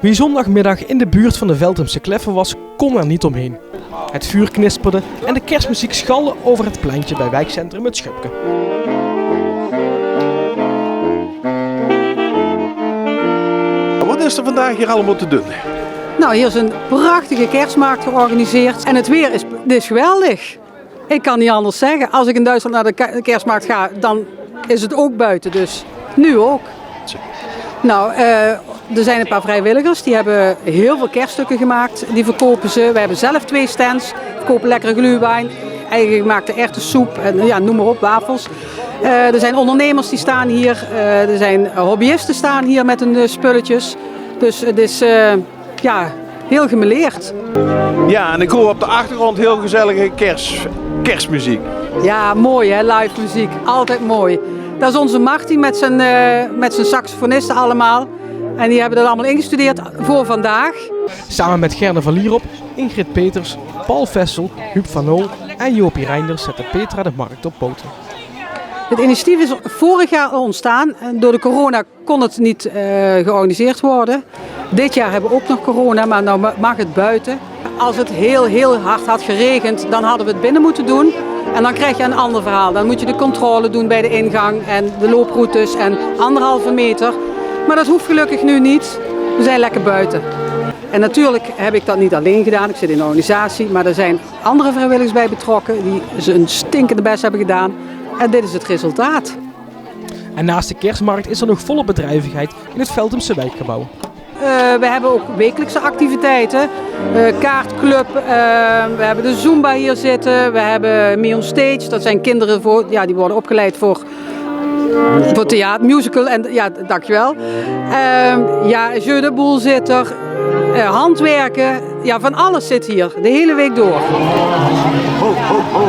Wie zondagmiddag in de buurt van de Velthemse Kleffen was, kon er niet omheen. Het vuur knisperde en de kerstmuziek schalde over het pleintje bij wijkcentrum Het Schupke. Wat is er vandaag hier allemaal te doen? Nou, hier is een prachtige kerstmarkt georganiseerd en het weer is geweldig. Ik kan niet anders zeggen. Als ik in Duitsland naar de kerstmarkt ga, dan is het ook buiten, dus nu ook. Nou, er zijn een paar vrijwilligers, die hebben heel veel kerststukken gemaakt. Die verkopen ze. We hebben zelf 2 stands, verkopen lekkere glühwein, eigen gemaakte erwtensoep en ja, noem maar op, wafels. Er zijn ondernemers die staan hier, er zijn hobbyisten staan hier met hun spulletjes. Dus het is ja, heel gemêleerd. Ja, en ik hoor op de achtergrond heel gezellige kerstmuziek. Ja, mooi hè, live muziek. Altijd mooi. Dat is onze Martin met zijn saxofonisten allemaal. En die hebben dat allemaal ingestudeerd voor vandaag. Samen met Gerne van Lierop, Ingrid Peters, Paul Vessel, Huub van Ool en Jopie Reinders zette Petra de markt op poten. Het initiatief is vorig jaar ontstaan. Door de corona kon het niet georganiseerd worden. Dit jaar hebben we ook nog corona, maar nou mag het buiten. Als het heel hard had geregend, dan hadden we het binnen moeten doen. En dan krijg je een ander verhaal. Dan moet je de controle doen bij de ingang en de looproutes en 1,5 meter. Maar dat hoeft gelukkig nu niet. We zijn lekker buiten. En natuurlijk heb ik dat niet alleen gedaan. Ik zit in een organisatie, maar er zijn andere vrijwilligers bij betrokken die een stinkende best hebben gedaan. En dit is het resultaat. En naast de kerstmarkt is er nog volle bedrijvigheid in het Velthemse wijkgebouw. We hebben ook wekelijkse activiteiten, kaartclub, we hebben de Zumba hier zitten, we hebben Me on Stage, dat zijn kinderen die worden opgeleid voor theater, musical en ja, dankjewel. Ja, Jeu de Boel zit er, handwerken, ja, van alles zit hier, de hele week door. Ho, ho, ho.